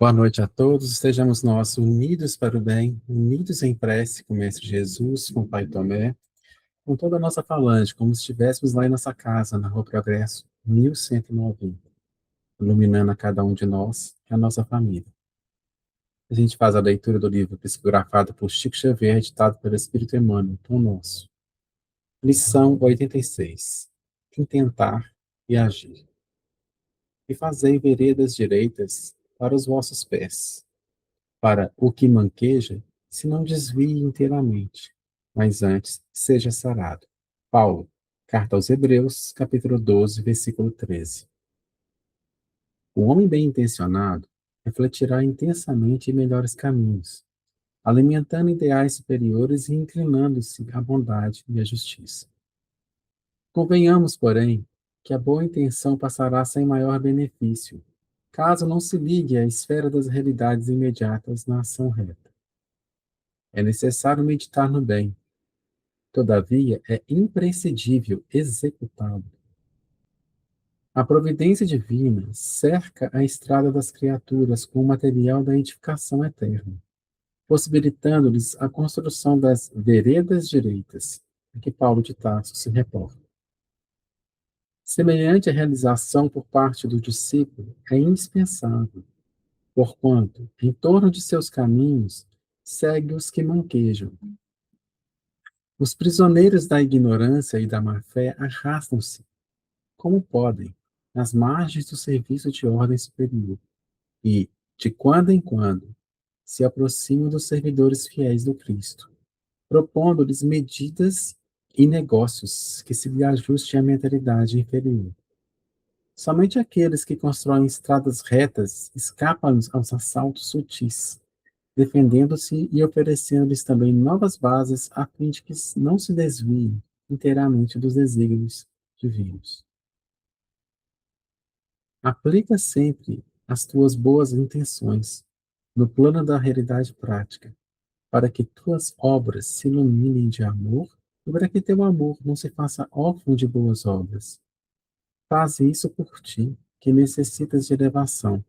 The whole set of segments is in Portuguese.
Boa noite a todos, estejamos nós unidos para o bem, unidos em prece com o Mestre Jesus, com o Pai Tomé, com toda a nossa falange, como se estivéssemos lá em nossa casa, na Rua Progresso, 1190, iluminando a cada um de nós e a nossa família. A gente faz a leitura do livro psicografado por Chico Xavier, editado pelo Espírito Emmanuel, Pão Nosso. Lição 86. Intentar e agir. E fazei veredas direitas para os vossos pés, para o que manqueja, se não desvie inteiramente, mas antes seja sarado. Paulo, Carta aos Hebreus, capítulo 12, versículo 13. O homem bem-intencionado refletirá intensamente em melhores caminhos, alimentando ideais superiores e inclinando-se à bondade e à justiça. Convenhamos, porém, que a boa intenção passará sem maior benefício, caso não se ligue à esfera das realidades imediatas na ação reta. É necessário meditar no bem. Todavia, é imprescindível executá-lo. A providência divina cerca a estrada das criaturas com o material da edificação eterna, possibilitando-lhes a construção das veredas direitas, a que Paulo de Tarso se reporta. Semelhante realização por parte do discípulo é indispensável, porquanto, em torno de seus caminhos, segue os que manquejam. Os prisioneiros da ignorância e da má-fé arrastam-se, como podem, nas margens do serviço de ordem superior e, de quando em quando, se aproximam dos servidores fiéis do Cristo, propondo-lhes medidas e negócios que se lhe ajustem à mentalidade inferior. Somente aqueles que constroem estradas retas escapam aos assaltos sutis, defendendo-se e oferecendo-lhes também novas bases a fim de que não se desviem inteiramente dos desígnios divinos. Aplica sempre as tuas boas intenções no plano da realidade prática, para que tuas obras se iluminem de amor e para que teu amor não se faça órfão de boas obras. Faz isso por ti, que necessitas de elevação,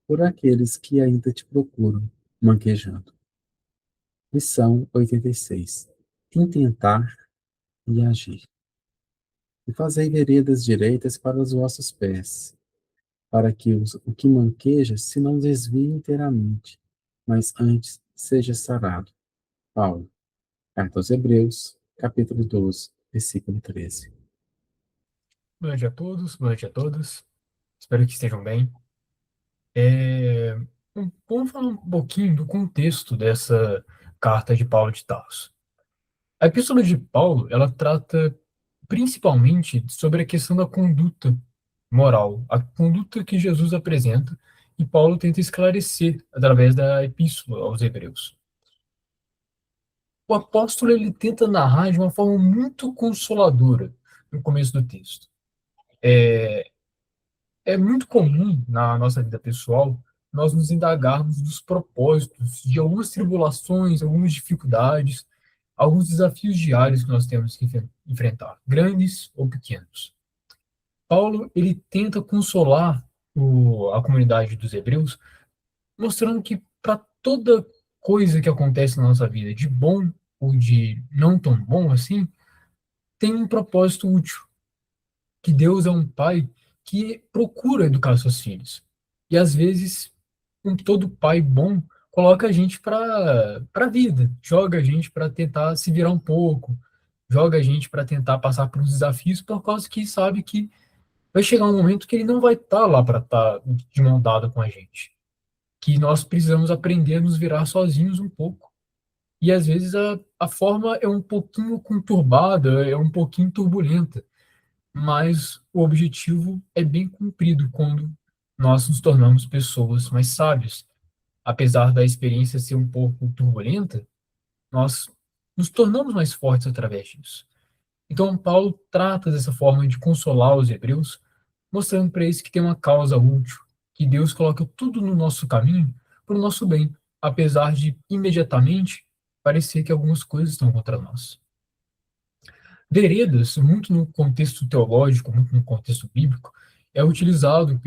por aqueles que ainda te procuram, manquejando. Lição 86. Intentar e agir. E fazei veredas direitas para os vossos pés, para que o que manqueja se não desvie inteiramente, mas antes seja sarado. Paulo, Carta aos Hebreus, capítulo 12, versículo 13. Boa noite a todos, boa noite a todas. Espero que estejam bem. Vamos falar um pouquinho do contexto dessa carta de Paulo de Tarso. A epístola de Paulo, ela trata principalmente sobre a questão da conduta moral, a conduta que Jesus apresenta, e Paulo tenta esclarecer através da epístola aos Hebreus. O apóstolo ele tenta narrar de uma forma muito consoladora no começo do texto. É muito comum na nossa vida pessoal nós nos indagarmos dos propósitos de algumas tribulações, algumas dificuldades, alguns desafios diários que nós temos que enfrentar, grandes ou pequenos. Paulo ele tenta consolar a comunidade dos hebreus, mostrando que para toda coisa que acontece na nossa vida, de bom ou de não tão bom assim, tem um propósito útil, que Deus é um pai que procura educar seus filhos. E às vezes, um todo pai bom coloca a gente para a vida, joga a gente para tentar se virar um pouco, joga a gente para tentar passar por uns desafios, por causa que sabe que vai chegar um momento que ele não vai estar lá para estar de mão dada com a gente. Que nós precisamos aprender a nos virar sozinhos um pouco. E às vezes a forma é um pouquinho conturbada, é um pouquinho turbulenta, mas o objetivo é bem cumprido quando nós nos tornamos pessoas mais sábias. Apesar da experiência ser um pouco turbulenta, nós nos tornamos mais fortes através disso. Então, Paulo trata dessa forma de consolar os hebreus, mostrando para eles que tem uma causa útil, que Deus coloca tudo no nosso caminho para o nosso bem, apesar de imediatamente parecer que algumas coisas estão contra nós. Veredas, muito no contexto teológico, muito no contexto bíblico, é utilizado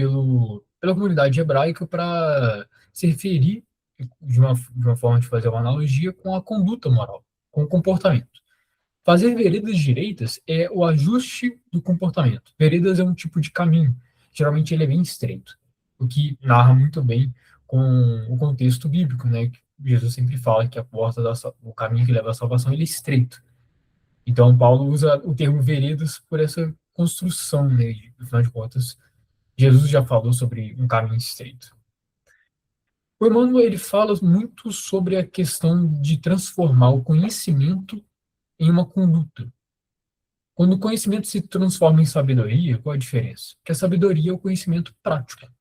pela comunidade hebraica para se referir de uma forma de fazer uma analogia com a conduta moral, com o comportamento. Fazer veredas direitas é o ajuste do comportamento. Veredas é um tipo de caminho, geralmente ele é bem estreito, o que narra muito bem com o contexto bíblico, né? Jesus sempre fala que a porta o caminho que leva à salvação ele é estreito. Então Paulo usa o termo veredas por essa construção, né? Afinal de contas, Jesus já falou sobre um caminho estreito. O Emmanuel ele fala muito sobre a questão de transformar o conhecimento em uma conduta. Quando o conhecimento se transforma em sabedoria, qual a diferença? Que a sabedoria é o conhecimento prático.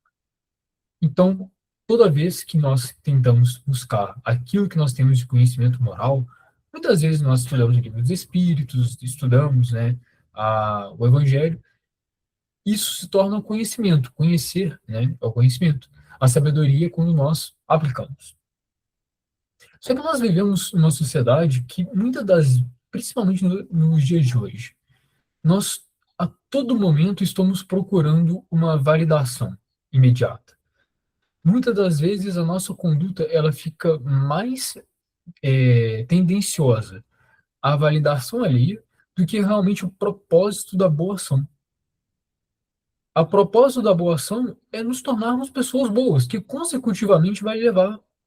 Então, toda vez que nós tentamos buscar aquilo que nós temos de conhecimento moral, muitas vezes nós estudamos o livro dos Espíritos, estudamos, né, o Evangelho, isso se torna um conhecimento. Conhecer, né, é o conhecimento. A sabedoria é quando nós aplicamos. Só que nós vivemos numa sociedade que muitas das, principalmente nos dias de hoje, nós a todo momento estamos procurando uma validação imediata. Muitas das vezes a nossa conduta ela fica mais tendenciosa à validação alheia do que realmente o propósito da boa ação. A propósito da boa ação é nos tornarmos pessoas boas, que consecutivamente vai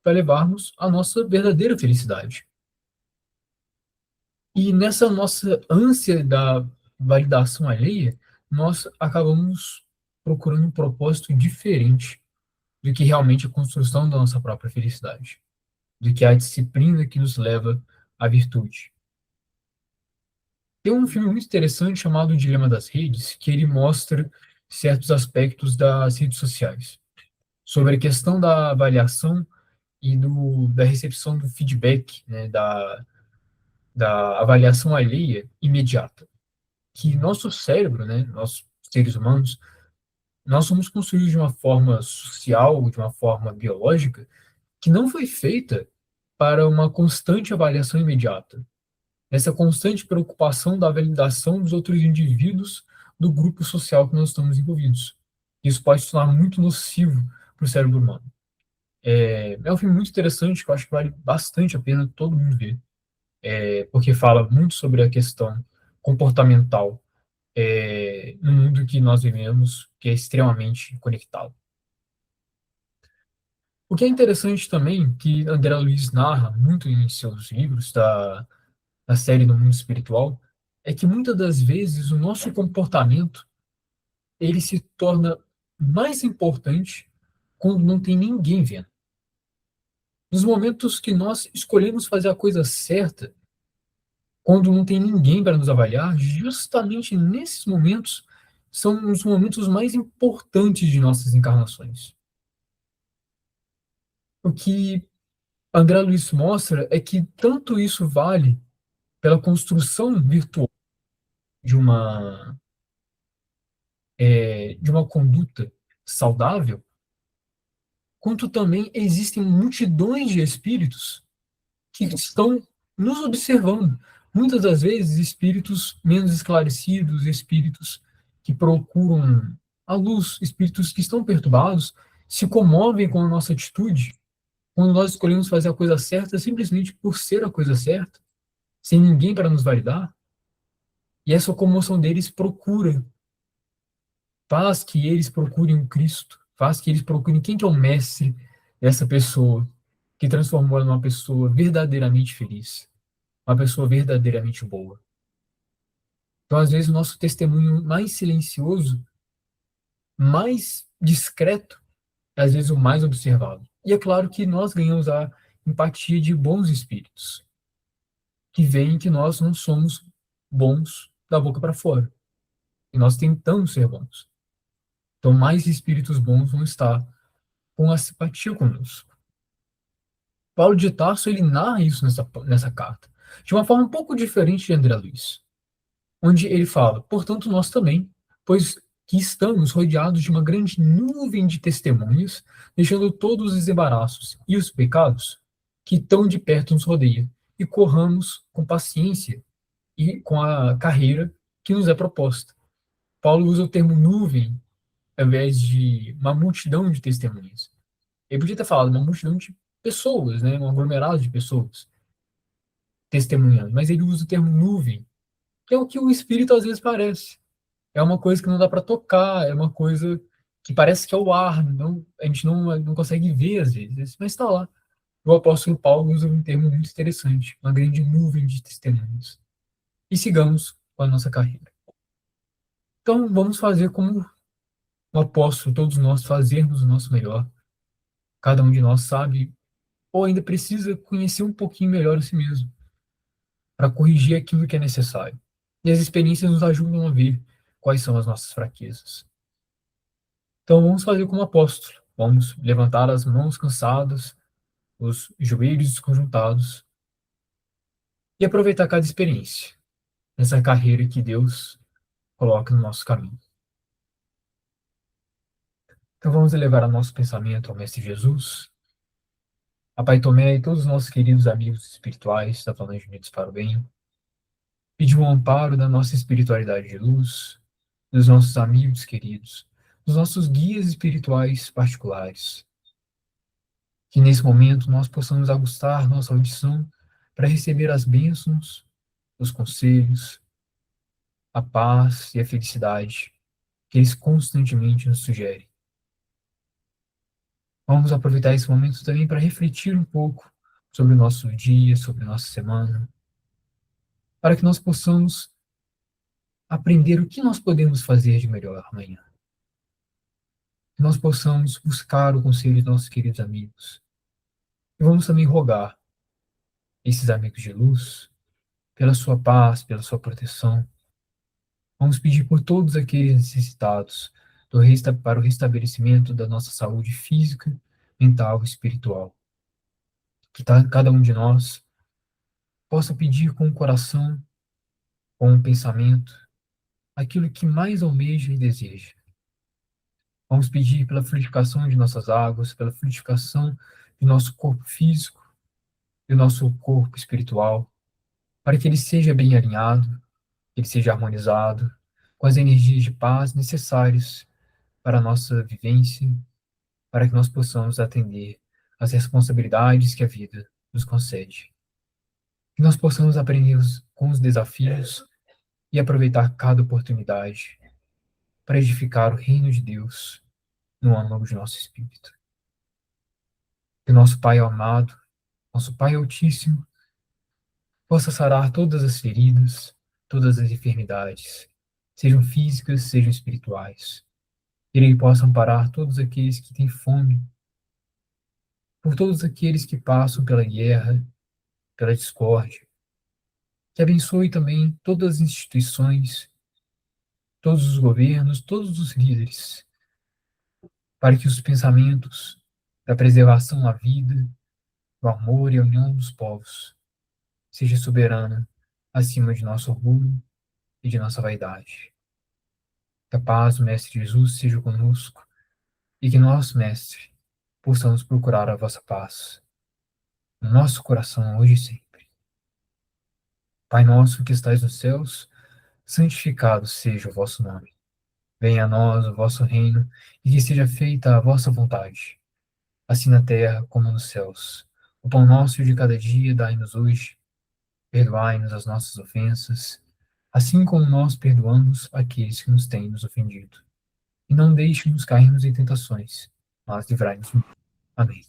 levar-nos à nossa verdadeira felicidade. E nessa nossa ânsia da validação alheia, nós acabamos procurando um propósito diferente do que realmente a construção da nossa própria felicidade, do que a disciplina que nos leva à virtude. Tem um filme muito interessante chamado O Dilema das Redes, que ele mostra certos aspectos das redes sociais, sobre a questão da avaliação e da recepção do feedback, né, da avaliação alheia imediata. Que nosso cérebro, né, nós seres humanos, nós somos construídos de uma forma social, de uma forma biológica, que não foi feita para uma constante avaliação imediata. Essa constante preocupação da validação dos outros indivíduos do grupo social que nós estamos envolvidos. Isso pode se tornar muito nocivo para o cérebro humano. É um filme muito interessante, que eu acho que vale bastante a pena todo mundo ver, porque fala muito sobre a questão comportamental no mundo que nós vivemos, que é extremamente conectado. O que é interessante também, que André Luiz narra muito em seus livros da série do mundo espiritual, é que muitas das vezes o nosso comportamento ele se torna mais importante quando não tem ninguém vendo. Nos momentos que nós escolhemos fazer a coisa certa, quando não tem ninguém para nos avaliar, justamente nesses momentos são os momentos mais importantes de nossas encarnações. O que André Luiz mostra é que tanto isso vale pela construção virtual de uma conduta saudável, quanto também existem multidões de espíritos que estão nos observando. Muitas das vezes, espíritos menos esclarecidos, espíritos que procuram a luz, espíritos que estão perturbados, se comovem com a nossa atitude quando nós escolhemos fazer a coisa certa simplesmente por ser a coisa certa, sem ninguém para nos validar. E essa comoção deles faz que eles procurem o Cristo, faz que eles procurem quem que é o mestre dessa pessoa, que transformou ela numa pessoa verdadeiramente feliz, uma pessoa verdadeiramente boa. Então, às vezes, o nosso testemunho mais silencioso, mais discreto, é às vezes o mais observado. E é claro que nós ganhamos a empatia de bons espíritos, que veem que nós não somos bons da boca para fora, e nós tentamos ser bons. Então, mais espíritos bons vão estar com a simpatia conosco. Paulo de Tarso, ele narra isso nessa carta, de uma forma um pouco diferente de André Luiz, onde ele fala, portanto, nós também, pois que estamos rodeados de uma grande nuvem de testemunhas, deixando todos os embaraços e os pecados que tão de perto nos rodeia, e corramos com paciência e com a carreira que nos é proposta. Paulo usa o termo nuvem ao invés de uma multidão de testemunhas. Ele podia ter falado uma multidão de pessoas, né? Um aglomerado de pessoas testemunhando, mas ele usa o termo nuvem, que é o que o Espírito às vezes parece. É uma coisa que não dá para tocar, é uma coisa que parece que é o ar, não, a gente não consegue ver às vezes, mas está lá. O apóstolo Paulo usa um termo muito interessante, uma grande nuvem de testemunhas. E sigamos com a nossa carreira. Então, vamos fazer como o apóstolo, todos nós fazermos o nosso melhor. Cada um de nós sabe, ou ainda precisa conhecer um pouquinho melhor a si mesmo, para corrigir aquilo que é necessário. E as experiências nos ajudam a ver quais são as nossas fraquezas. Então, vamos fazer como apóstolo. Vamos levantar as mãos cansadas, os joelhos desconjuntados e aproveitar cada experiência nessa carreira que Deus coloca no nosso caminho. Então vamos elevar o nosso pensamento ao Mestre Jesus, a Pai Tomé e todos os nossos queridos amigos espirituais da Falange Unidos para o Bem. Pedir um amparo da nossa espiritualidade de luz, dos nossos amigos queridos, dos nossos guias espirituais particulares. Que nesse momento nós possamos ajustar nossa audição para receber as bênçãos, os conselhos, a paz e a felicidade que eles constantemente nos sugerem. Vamos aproveitar esse momento também para refletir um pouco sobre o nosso dia, sobre a nossa semana, para que nós possamos aprender o que nós podemos fazer de melhor amanhã. Que nós possamos buscar o conselho de nossos queridos amigos. E vamos também rogar esses amigos de luz pela sua paz, pela sua proteção. Vamos pedir por todos aqueles necessitados para o restabelecimento da nossa saúde física, mental e espiritual. Que cada um de nós possa pedir com o coração, com o pensamento, aquilo que mais almeja e deseja. Vamos pedir pela fluidificação de nossas águas, pela fluidificação de nosso corpo físico e do nosso corpo espiritual, para que ele seja bem alinhado, que ele seja harmonizado com as energias de paz necessárias para a nossa vivência, para que nós possamos atender às responsabilidades que a vida nos concede. Que nós possamos aprender com os desafios e aproveitar cada oportunidade para edificar o reino de Deus no âmago de nosso espírito. Que nosso Pai amado, nosso Pai Altíssimo, possa sarar todas as feridas, todas as enfermidades, sejam físicas, sejam espirituais. Que Ele possa amparar todos aqueles que têm fome, por todos aqueles que passam pela guerra, pela discórdia. Que abençoe também todas as instituições, todos os governos, todos os líderes, para que os pensamentos da preservação da vida, do amor e a união dos povos seja soberana acima de nosso orgulho e de nossa vaidade. Que a paz do Mestre Jesus seja conosco e que nós, Mestre, possamos procurar a vossa paz no nosso coração hoje e sempre. Pai nosso que estais nos céus, santificado seja o vosso nome. Venha a nós o vosso reino e que seja feita a vossa vontade, assim na terra como nos céus. O pão nosso de cada dia dai-nos hoje. Perdoai-nos as nossas ofensas, assim como nós perdoamos aqueles que nos têm nos ofendido. E não deixe-nos cairmos em tentações, mas livrai-nos do mal. Amém.